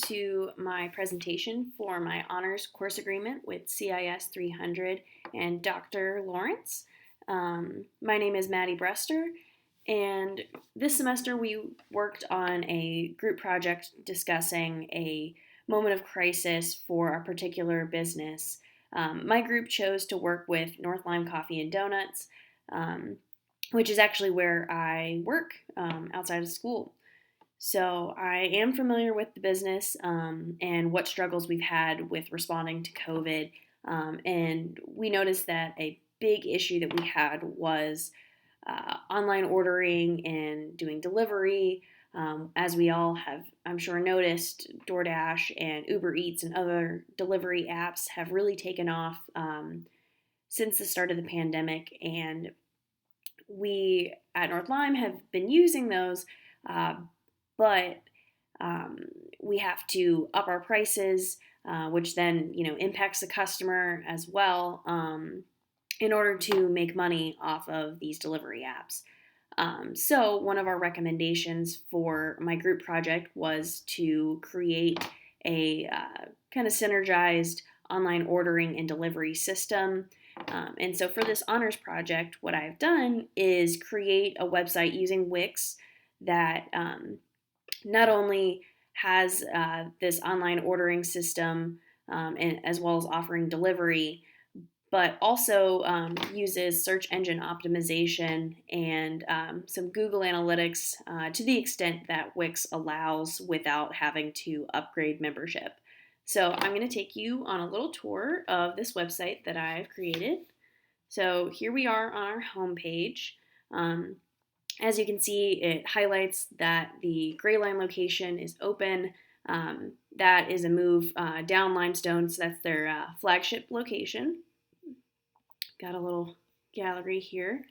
to my presentation for my honors course agreement with CIS 300 and Dr. Lawrence. My name is Maddie Brester, and this semester we worked on a group project discussing a moment of crisis for a particular business. My group chose to work with North Lime Coffee and Donuts, which is actually where I work outside of school. So I am familiar with the business and what struggles we've had with responding to COVID. And we noticed that a big issue that we had was online ordering and doing delivery. As we all have, I'm sure, noticed, DoorDash and Uber Eats and other delivery apps have really taken off since the start of the pandemic. And we at North Lime have been using those, but we have to up our prices, which then impacts the customer as well, in order to make money off of these delivery apps. So one of our recommendations for my group project was to create a kind of synergized online ordering and delivery system. And so for this honors project, what I've done is create a website using Wix that not only has this online ordering system and as well as offering delivery, but also uses search engine optimization and some Google Analytics to the extent that Wix allows without having to upgrade membership. So I'm going to take you on a little tour of this website that I've created. So here we are on our homepage. As you can see, it highlights that the Gray Line location is open. That is a move down Limestone, so that's their flagship location. Got a little gallery here.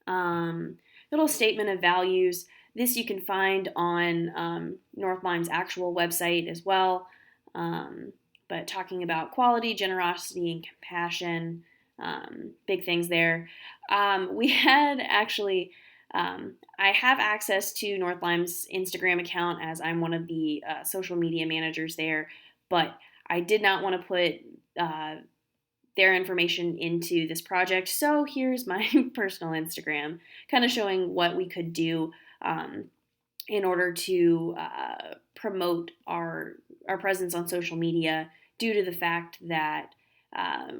Little statement of values. This you can find on North Lime's actual website as well. But talking about quality, generosity, and compassion, big things there. We had actually, I have access to North Lime's Instagram account as I'm one of the social media managers there, but I did not want to put their information into this project. So here's my personal Instagram, kind of showing what we could do in order to promote our presence on social media due to the fact that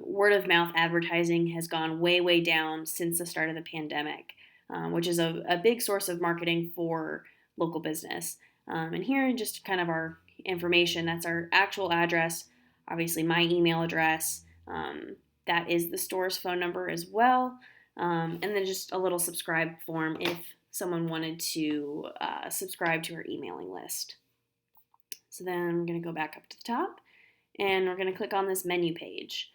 word of mouth advertising has gone way, way down since the start of the pandemic, which is a big source of marketing for local business. And here, just kind of our information. That's our actual address, obviously my email address. That is the store's phone number as well. And then just a little subscribe form if someone wanted to subscribe to our emailing list. So then I'm going to go back up to the top and we're going to click on this menu page.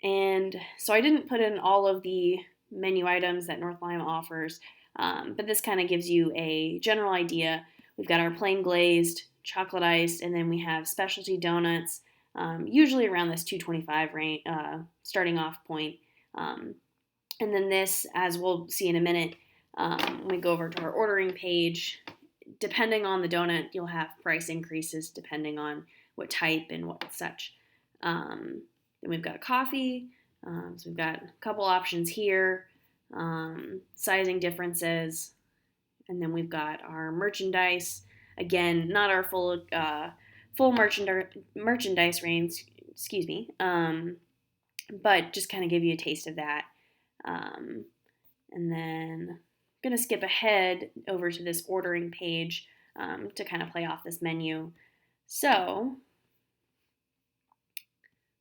And so I didn't put in all of the menu items that North Lime offers, but this kind of gives you a general idea. We've got our plain glazed, chocolate iced, and then we have specialty donuts, usually around this $2.25 range, starting off point. And then this, as we'll see in a minute, when we go over to our ordering page, depending on the donut, you'll have price increases depending on what type and what such. Then we've got a coffee. So we've got a couple options here, sizing differences, and then we've got our merchandise. Again, not our full merchandise range, but just kind of give you a taste of that. And then I'm going to skip ahead over to this ordering page to kind of play off this menu. So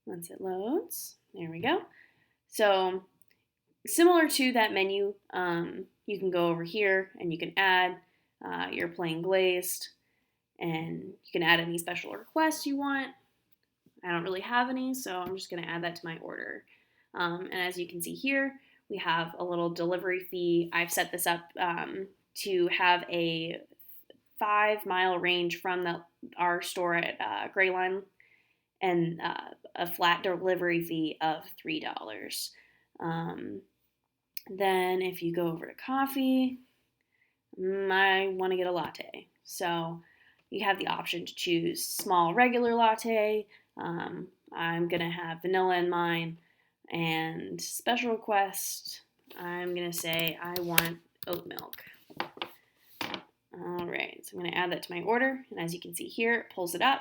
once it loads, there we go. So similar to that menu, you can go over here and you can add your plain glazed, and you can add any special requests you want. I don't really have any, so I'm just going to add that to my order. And as you can see here, we have a little delivery fee. I've set this up to have a 5-mile range from our store at Gray Line, and a flat delivery fee of $3. Then if you go over to coffee, I want to get a latte. So you have the option to choose small regular latte. I'm going to have vanilla in mine. And special request, I'm going to say I want oat milk. All right, so I'm going to add that to my order. And as you can see here, it pulls it up.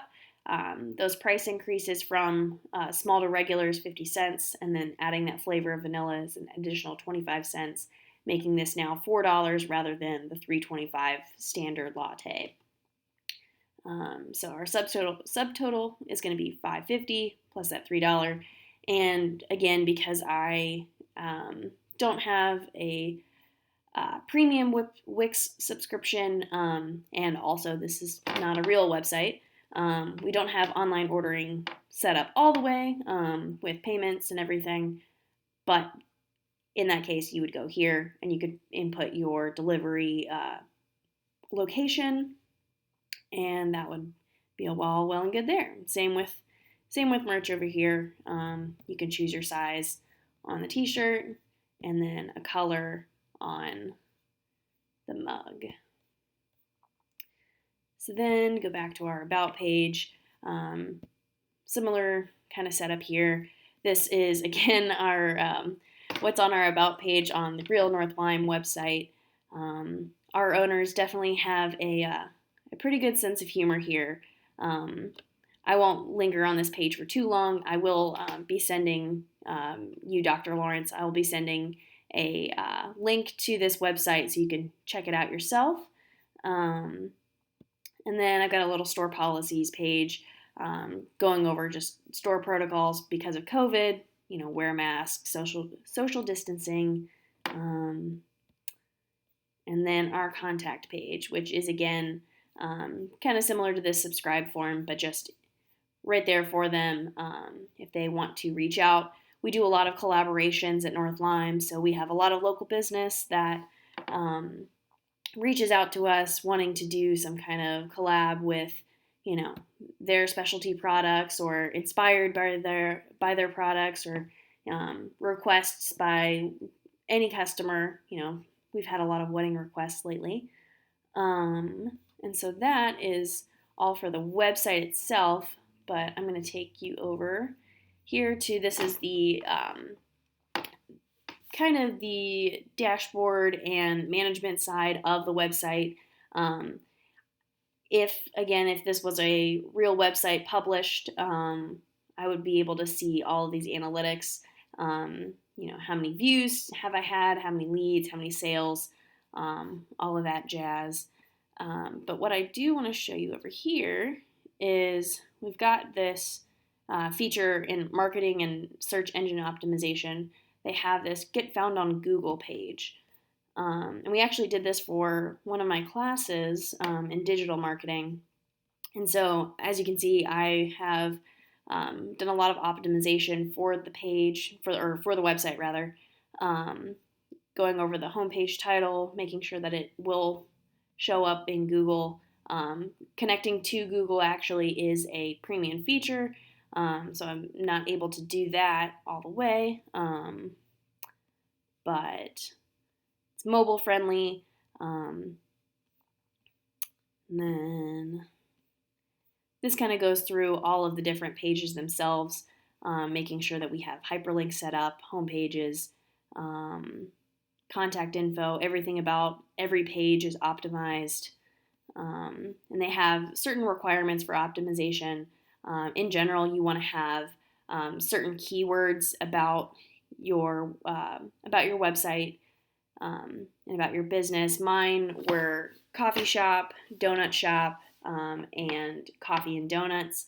Those price increases from small to regular is 50 cents, and then adding that flavor of vanilla is an additional 25 cents, making this now $4 rather than the $3.25 standard latte. So our subtotal is going to be $5.50 plus that $3. And again, because I don't have a premium Wix subscription, and also this is not a real website, we don't have online ordering set up all the way with payments and everything. But in that case, you would go here and you could input your delivery location, and that would be all well and good there. Same with merch over here. You can choose your size on the t-shirt and then a color on the mug. So then go back to our about page. Similar kind of setup here. This is again our what's on our about page on the Real North Lime website. Our owners definitely have a pretty good sense of humor here. I won't linger on this page for too long. I will be sending you, Dr. Lawrence, I will be sending a link to this website so you can check it out yourself. And then I've got a little store policies page going over just store protocols because of COVID, wear a mask, social distancing, and then our contact page, which is again kind of similar to this subscribe form, but just right there for them if they want to reach out. We do a lot of collaborations at North Lime, so we have a lot of local business that reaches out to us wanting to do some kind of collab with, their specialty products or inspired by their products, or requests by any customer. We've had a lot of wedding requests lately. And so that is all for the website itself, but I'm going to take you over here to, this is the kind of the dashboard and management side of the website. If this was a real website published, I would be able to see all of these analytics. How many views have I had, how many leads, how many sales, all of that jazz. But what I do want to show you over here is we've got this feature in marketing and search engine optimization. They have this Get Found on Google page. And we actually did this for one of my classes in digital marketing. And so, as you can see, I have done a lot of optimization for the page, for the website rather, going over the homepage title, making sure that it will show up in Google. Connecting to Google actually is a premium feature, so I'm not able to do that all the way, but it's mobile friendly. And then this kind of goes through all of the different pages themselves, making sure that we have hyperlinks set up, home pages, contact info, everything about every page is optimized. And they have certain requirements for optimization. In general, you want to have certain keywords about your website and about your business. Mine were coffee shop, donut shop, and coffee and donuts.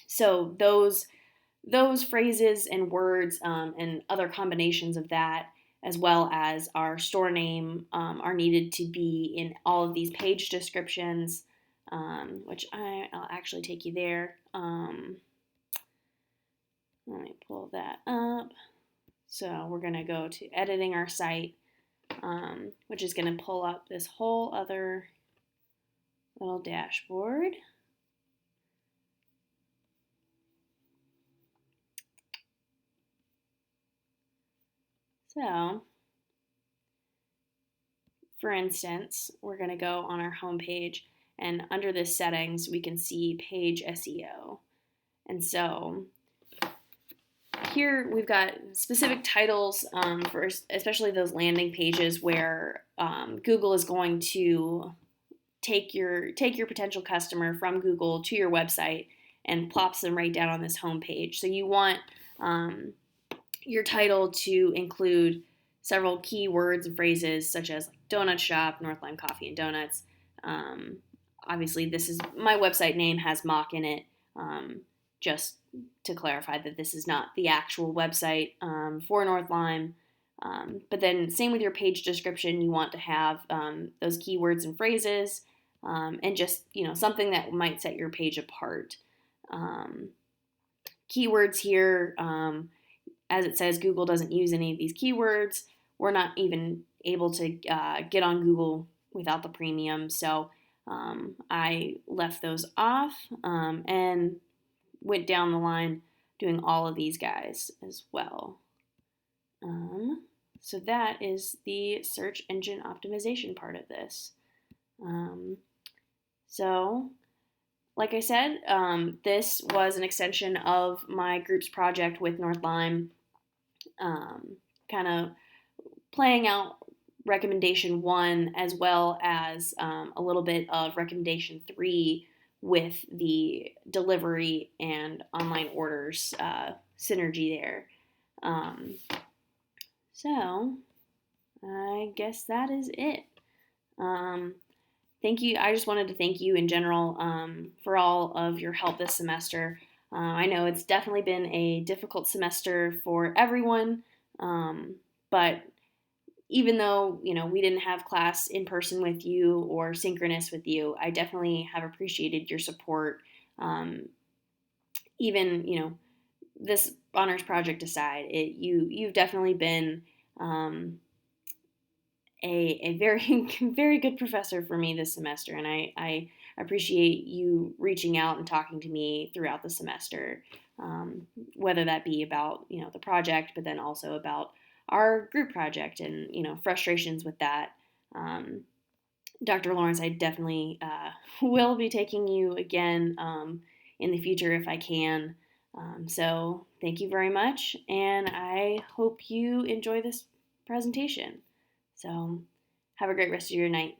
So those phrases and words and other combinations of that, as well as our store name, are needed to be in all of these page descriptions, which I'll actually take you there. Let me pull that up. So we're going to go to editing our site, which is going to pull up this whole other little dashboard. So, for instance, we're going to go on our home page, and under this settings, we can see page SEO. And so here we've got specific titles for especially those landing pages where Google is going to take your potential customer from Google to your website and plops them right down on this home page. So you want your title to include several keywords and phrases such as donut shop, North Lime Coffee and Donuts. Obviously, this is my website name has mock in it, just to clarify that this is not the actual website for North Lime. But then same with your page description, you want to have those keywords and phrases, and just something that might set your page apart. Keywords here, as it says, Google doesn't use any of these keywords. We're not even able to get on Google without the premium, so I left those off and went down the line doing all of these guys as well. So that is the search engine optimization part of this. So like I said, this was an extension of my group's project with North Lime, kind of playing out recommendation 1 as well as a little bit of recommendation 3 with the delivery and online orders synergy there. So I guess that is it. Thank you. I just wanted to thank you in general for all of your help this semester. I know it's definitely been a difficult semester for everyone, but even though we didn't have class in person with you or synchronous with you, I definitely have appreciated your support. Even this honors project aside, you've definitely been a very very good professor for me this semester, and I appreciate you reaching out and talking to me throughout the semester, whether that be about the project, but then also about our group project and frustrations with that. Dr. Lawrence, I definitely will be taking you again in the future if I can. So thank you very much, and I hope you enjoy this presentation. So have a great rest of your night.